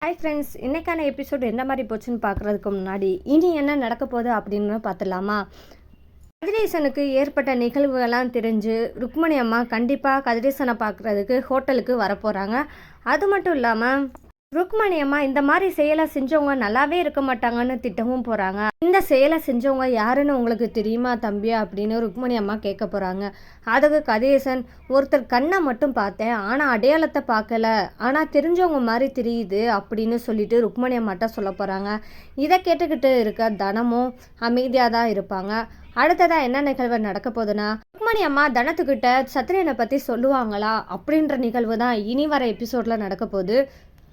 Hi friends, இன்றைக்கான episode எந்த மாதிரி போச்சுன்னு பார்க்குறதுக்கு முன்னாடி இனி என்ன நடக்க போகுது அப்படின்னு பார்த்துடலாமா? கதிரேசனுக்கு ஏற்பட்ட நிகழ்வுகள்லாம் தெரிஞ்சு ருக்மணி அம்மா கண்டிப்பாக கதிரேசனை பார்க்குறதுக்கு ஹோட்டலுக்கு வரப்போகிறாங்க. அது மட்டும் இல்லாமல் ருக்மணி அம்மா இந்த மாதிரி செயலை செஞ்சவங்க நல்லாவே இருக்க மாட்டாங்கன்னு திட்டவும் போகிறாங்க. இந்த செயலை செஞ்சவங்க யாருன்னு உங்களுக்கு தெரியுமா தம்பியா அப்படின்னு ருக்மணி அம்மா கேட்க போகிறாங்க. அதுக்கு கதிரேசன், ஒருத்தர் கண்ணை மட்டும் பார்த்தேன், ஆனால் அடையாளத்தை பார்க்கல, ஆனால் தெரிஞ்சவங்க மாதிரி தெரியுது அப்படின்னு சொல்லிட்டு ருக்மணி அம்மாட்ட சொல்ல போகிறாங்க. இதை கேட்டுக்கிட்டு இருக்க தனமும் அமைதியாக தான் இருப்பாங்க. அடுத்ததாக என்ன நிகழ்வு நடக்க போகுதுன்னா, ருக்மணி அம்மா தனத்துக்கிட்ட சத்ரியனை பற்றி சொல்லுவாங்களா அப்படின்ற நிகழ்வு தான் இனி வர எபிசோடில் நடக்க போகுது.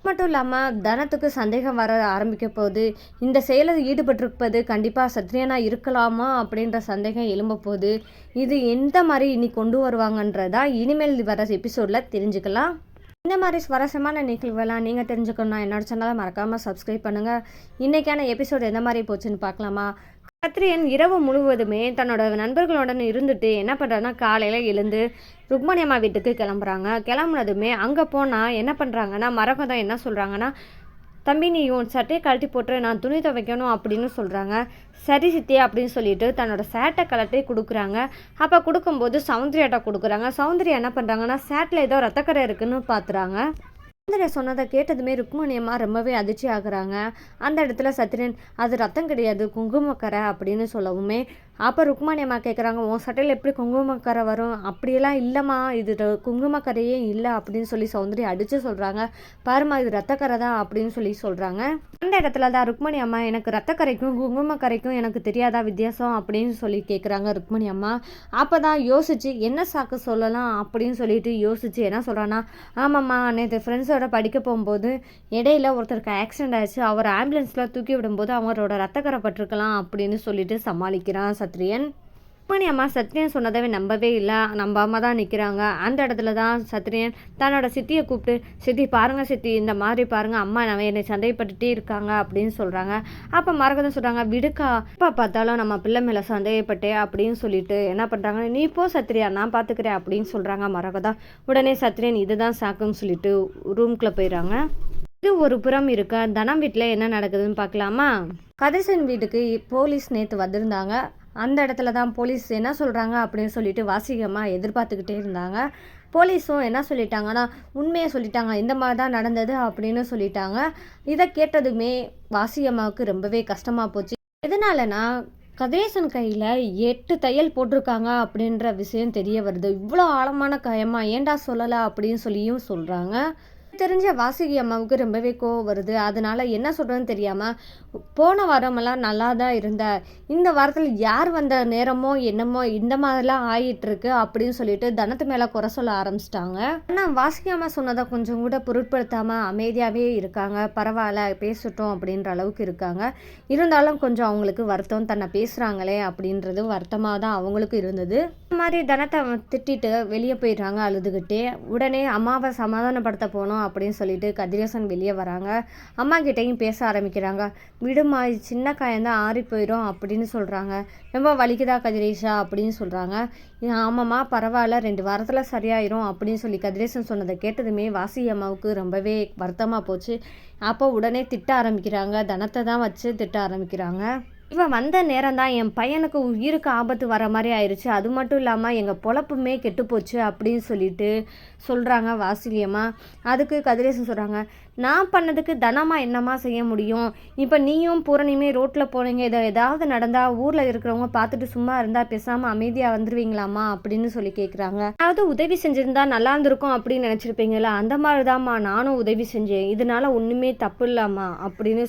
மட்டும் இல்லாமல் தனத்துக்கு சந்தேகம் வர ஆரம்பிக்க போகுது. இந்த செயலில் ஈடுபட்டிருப்பது கண்டிப்பாக சத்ரியனா இருக்கலாமா அப்படின்ற சந்தேகம் எழும்ப போகுது. இது எந்த மாதிரி இனி கொண்டு வருவாங்கன்றதா இனிமேல் வர எபிசோடில் தெரிஞ்சுக்கலாம். இந்த மாதிரி சுவாரஸ்யமான நிகழ்வுகள்லாம் நீங்கள் தெரிஞ்சுக்கணும்னா என்னோட சேனலை மறக்காமல் சப்ஸ்கிரைப் பண்ணுங்கள். இன்றைக்கான எபிசோடு எந்த மாதிரி போச்சுன்னு பார்க்கலாமா? சத்ரியன் இரவு முழுவதுமே தன்னோட நண்பர்களுடன் இருந்துட்டு என்ன பண்ணுறாங்கன்னா, காலையில் எழுந்து ருக்மணி அம்மா வீட்டுக்கு கிளம்புறாங்க. கிளம்புனதுமே அங்கே போனால் என்ன பண்ணுறாங்கன்னா, மரகதம் என்ன சொல்கிறாங்கன்னா, தம்பி நீ உன் சட்டையை கழட்டி போட்டு நான் துணி துவைக்கணும் அப்படின்னு சொல்கிறாங்க. சரி சித்தி அப்படின்னு சொல்லிட்டு தன்னோட சேட்டை கழட்டி கொடுக்குறாங்க. அப்போ கொடுக்கும்போது சௌந்தர்யாட்ட கொடுக்குறாங்க. சௌந்தர்யா என்ன பண்ணுறாங்கன்னா, சேட்டில் ஏதோ ரத்தக்கரை இருக்குன்னு பார்த்துறாங்க. சௌந்தர்யா சொன்னதை கேட்டதுமே ருக்மணி அம்மா ரொம்பவே அதிர்ச்சி ஆகுறாங்க. அந்த இடத்துல சத்ரியன், அது ரத்தம் கிடையாது குங்குமக்கரை அப்படின்னு சொல்லவுமே அப்போ ருக்மணி அம்மா கேட்குறாங்க, உன் சட்டையில் எப்படி குங்குமக்கரை வரும்? அப்படியெல்லாம் இல்லைம்மா, இது குங்குமக்கரையே இல்லை அப்படின்னு சொல்லி சௌந்தர்யா அடித்து சொல்கிறாங்க. பாருமா, இது ரத்தக்கரை தான் அப்படின்னு சொல்லி சொல்கிறாங்க. அந்த இடத்துல தான் ருக்மணி அம்மா, எனக்கு ரத்தக்கரைக்கும் குங்குமக்கரைக்கும் எனக்கு தெரியாதா வித்தியாசம் அப்படின்னு சொல்லி கேட்குறாங்க ருக்மணி அம்மா. அப்போ தான் யோசிச்சு என்ன சாக்கு சொல்லலாம் அப்படின்னு சொல்லிட்டு யோசிச்சு என்ன சொல்கிறான்னா, ஆமாம்மா, நேற்று ஃப்ரெண்ட்ஸோட படிக்க போகும்போது இடையில ஒருத்தருக்கு ஆக்சிடென்ட் ஆயிடுச்சு, அவர் ஆம்புலன்ஸில் தூக்கி விடும்போது அவரோட ரத்தக்கரை பட்டிருக்கலாம் அப்படின்னு சொல்லிட்டு சமாளிக்கிறான் சத்ரியன். ருக்மணி அம்மா சத்ரியன் சொன்னதவே நம்பவே இல்லை, நம்பாம தான் நிற்கிறாங்க. அந்த இடத்துல தான் சத்ரியன் தன்னோட சித்தியை கூப்பிட்டு, சித்தி பாருங்கள் சித்தி, இந்த மாதிரி பாருங்கள் அம்மா என்னை சந்தேகப்பட்டுட்டே இருக்காங்க அப்படின்னு சொல்கிறாங்க. அப்போ மரகதம் சொல்கிறாங்க, விடுக்கா, அப்பா பார்த்தாலும் நம்ம பிள்ளை மேலே சந்தேகப்பட்டே அப்படின்னு சொல்லிட்டு என்ன பண்ணுறாங்க, நீ போ சத்ரியா, நான் பார்த்துக்கிறேன் அப்படின்னு சொல்கிறாங்க மரகதம். உடனே சத்ரியன் இதுதான் சாக்குன்னு சொல்லிட்டு ரூம்குள்ளே போயிடுறாங்க. இது ஒரு புறம் இருக்க தனம் வீட்டில் என்ன நடக்குதுன்னு பார்க்கலாமா? கதிரேசன் வீட்டுக்கு போலீஸ் நேற்று வந்திருந்தாங்க. அந்த இடத்துல தான் போலீஸ் என்ன சொல்கிறாங்க அப்படின்னு சொல்லிட்டு வாசிகமாக எதிர்பார்த்துக்கிட்டே இருந்தாங்க. போலீஸும் என்ன சொல்லிட்டாங்கன்னா, உண்மையை சொல்லிட்டாங்க, இந்த மாதிரி தான் நடந்தது அப்படின்னு சொல்லிட்டாங்க. இதை கேட்டதுமே வாசிகம்மாவுக்கு ரொம்பவே கஷ்டமாக போச்சு. எதனாலனா, கதிரேசன் கையில் 8 தையல் போட்டிருக்காங்க அப்படின்ற விஷயம் தெரிய வருது. இவ்வளோ ஆழமான காயமா, ஏண்டா சொல்லலை அப்படின்னு சொல்லியும் சொல்கிறாங்க. தெரிஞ்ச வாசுகி அம்மாவுக்கு ரொம்பவே கோவம் வருது. அதனால என்ன சொல்கிறதுன்னு தெரியாமல், போன வாரமெல்லாம் நல்லா தான் இருந்த, இந்த வாரத்தில் யார் வந்த நேரமோ என்னமோ இந்த மாதிரிலாம் ஆகிட்டுருக்கு அப்படின்னு சொல்லிட்டு தனத்து மேலே குறை சொல்ல ஆரம்பிச்சிட்டாங்க. ஆனால் வாசுகி அம்மா சொன்னதை கொஞ்சம் கூட பொருட்படுத்தாமல் அமைதியாகவே இருக்காங்க. பரவாயில்ல, பேசட்டும் அப்படின்ற அளவுக்கு இருக்காங்க. இருந்தாலும் கொஞ்சம் அவங்களுக்கு வருத்தம், தன்னை பேசுகிறாங்களே அப்படின்றது வருத்தமாக தான் அவங்களுக்கு இருந்தது. இந்த மாதிரி தனத்தை திட்டிட்டு வெளியே போயிடுறாங்க அழுதுகிட்டே. உடனே அம்மாவை சமாதானப்படுத்த போனோம் அப்படின்னு சொல்லிட்டு கதிரேசன் வெளியே வராங்க. அம்மா கிட்டையும் பேச ஆரம்பிக்கிறாங்க. விடுமா, சின்ன காயந்தான் ஆறி போயிடும் அப்படின்னு சொல்கிறாங்க. ரொம்ப வலிக்குதா கதிரேஷா அப்படின்னு சொல்கிறாங்க. ஆமாம்மா பரவாயில்ல, 2 வாரத்தில் சரியாயிரும் அப்படின்னு சொல்லி கதிரேசன் சொன்னதை கேட்டதுமே வாசி அம்மாவுக்கு ரொம்பவே வருத்தமாக போச்சு. அப்போ உடனே திட்ட ஆரம்பிக்கிறாங்க. தனத்தை தான் வச்சு திட்ட ஆரம்பிக்கிறாங்க. இவன் வந்த நேரம் தான் என் பையனுக்கு உயிருக்கு ஆபத்து வர மாதிரி ஆயிடுச்சு, அது மட்டும் இல்லாமல் எங்கள் பொழப்புமே கெட்டுப்போச்சு அப்படின்னு சொல்லிட்டு சொல்கிறாங்க வாசுகியம்மா. அதுக்கு கதிரேசன் சொல்கிறாங்க, நான் பண்ணதுக்கு தனமா என்னம்மா செய்ய முடியும்? இப்போ நீயும் பூரணியுமே ரோட்டில் போனீங்க, இதை ஏதாவது நடந்தால் ஊரில் இருக்கிறவங்க பார்த்துட்டு சும்மா இருந்தால் பேசாமல் அமைதியாக வந்துடுவீங்களாம்மா அப்படின்னு சொல்லி கேட்குறாங்க. அதாவது உதவி செஞ்சுருந்தா நல்லா இருந்திருக்கும் அப்படின்னு நினச்சிருப்பீங்களா, அந்த மாதிரி தான்மா நானும் உதவி செஞ்சேன், இதனால ஒன்றுமே தப்பு இல்லாமா அப்படின்னு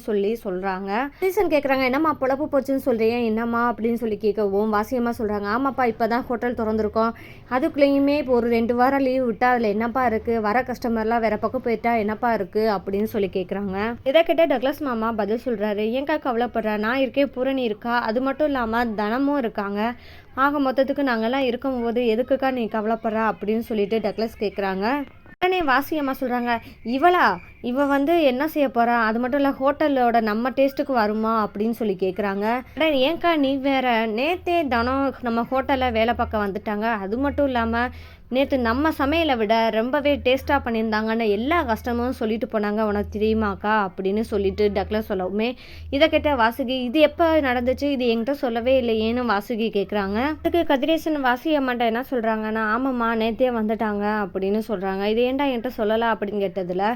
சொல்கிறாங்க. கதிரேசன் கேட்குறாங்க, என்னம்மா பொழப்பு போச்சுன்னு சொல்கிறீங்க, என்னம்மா அப்படின்னு சொல்லி கேட்கவும் வாசியம்மா சொல்கிறாங்க, ஆமாப்பா இப்போ தான் ஹோட்டல் திறந்துருக்கோம், அதுக்குள்ளேயுமே இப்போ ஒரு 2 வாரம் லீவ் விட்டால் அதில் என்னப்பா இருக்குது, வர கஸ்டமர்லாம் வேறு பக்கம் போயிட்டா என்னப்பா இருக்குது அப்படின்னு சொல்லி கேட்குறாங்க. இதை கேட்ட டக்ளஸ் மாமா பதில் சொல்கிறாரு, ஏங்கா கவலைப்படுற, நான் இருக்கேன், பூரணி இருக்கா, அது மட்டும் இல்லாமல் தனமும் இருக்காங்க, ஆக மொத்தத்துக்கு நாங்கள்லாம் இருக்கும்போது எதுக்குக்கா நீ கவலைப்படுறா அப்படின்னு சொல்லிட்டு டக்ளஸ் கேட்குறாங்க. உடனே வாசியம்மா சொல்கிறாங்க, இவ வந்து என்ன செய்ய போகிறா, அது மட்டும் இல்லை ஹோட்டலோட நம்ம டேஸ்ட்டுக்கு வருமா அப்படின்னு சொல்லி கேட்குறாங்க. ஏன்க்கா நீ வேற, நேற்றே தனம் நம்ம ஹோட்டலில் வேலை பார்க்க வந்துட்டாங்க, அது மட்டும் இல்லாமல் நேற்று நம்ம சமையலை விட ரொம்பவே டேஸ்ட்டாக பண்ணியிருந்தாங்கன்னு எல்லா கஸ்டமரும் சொல்லிட்டு போனாங்க, உனக்கு தெரியுமாக்கா அப்படின்னு சொல்லிட்டு டக்ளஸ் சொல்லவுமே இதை கேட்ட வாசுகி, இது எப்போ நடந்துச்சு, இது என்கிட்ட சொல்லவே இல்லையேன்னு வாசுகி கேட்குறாங்க. அதுக்கு கதிரேசன் வாசுகி அம்மாட்ட என்ன சொல்கிறாங்கன்னா, ஆமாம்மா நேற்றே வந்துட்டாங்க அப்படின்னு சொல்கிறாங்க. இது ஏன்டா என்கிட்ட சொல்லலாம் அப்படின்னு கேட்டதில்,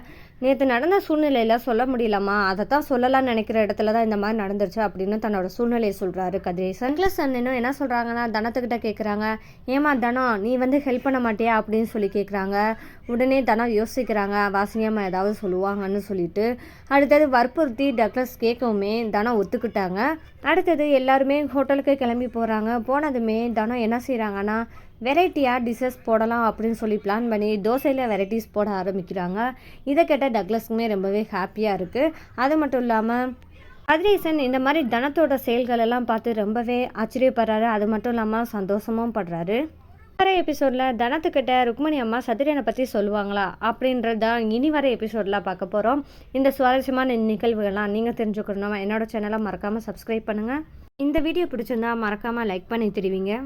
நேற்று நடந்த சூழ்நிலையில் சொல்ல முடியலம்மா, அதை தான் சொல்லலாம்னு நினைக்கிற இடத்துல தான் இந்த மாதிரி நடந்துருச்சு அப்படின்னு தன்னோட சூழ்நிலையை சொல்கிறாரு கதிரேசன். டக்ளஸ் அண்ணனும் என்ன சொல்கிறாங்கன்னா, தனத்துக்கிட்ட கேட்குறாங்க, ஏமா தனம் நீ வந்து ஹெல்ப் பண்ண மாட்டியா அப்படின்னு சொல்லி கேட்குறாங்க. உடனே தனம் யோசிக்கிறாங்க, வாசிங்கம்மா ஏதாவது சொல்லுவாங்கன்னு சொல்லிட்டு. அடுத்தது வற்புறுத்தி டக்ளஸ் கேட்கவுமே தனம் ஒத்துக்கிட்டாங்க. அடுத்தது எல்லாருமே ஹோட்டலுக்கு கிளம்பி போகிறாங்க. போனதுமே தனம் என்ன செய்கிறாங்கன்னா, வெரைட்டியாக டிஷ்ஷஸ் போடலாம் அப்படின்னு சொல்லி பிளான் பண்ணி தோசையில் வெரைட்டிஸ் போட ஆரம்பிக்கிறாங்க. இதை கேட்ட டக்ளஸ்க்குமே ரொம்பவே ஹாப்பியாக இருக்குது. அது மட்டும் இல்லாமல் கதிரேசன் இந்த மாதிரி தனத்தோட செயல்கள் எல்லாம் பார்த்து ரொம்பவே ஆச்சரியப்படுறாரு. அது மட்டும் இல்லாமல் சந்தோஷமும் படுறாரு. வர எபிசோடில் தனத்துக்கிட்ட ருக்மணி அம்மா சதுரியனை பற்றி சொல்லுவாங்களா அப்படின்றது தான் இனி வர எபிசோடில் பார்க்க போகிறோம். இந்த சுவாரஸ்யமான நிகழ்வுகள்லாம் நீங்கள் தெரிஞ்சுக்கணும், என்னோட சேனலை மறக்காமல் சப்ஸ்கிரைப் பண்ணுங்கள். இந்த வீடியோ பிடிச்சிருந்தா மறக்காமல் லைக் பண்ணி தெரிவிங்க.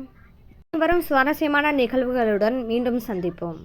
வரும் சுவாரஸ்யமான நிகழ்வுகளுடன் மீண்டும் சந்திப்போம்.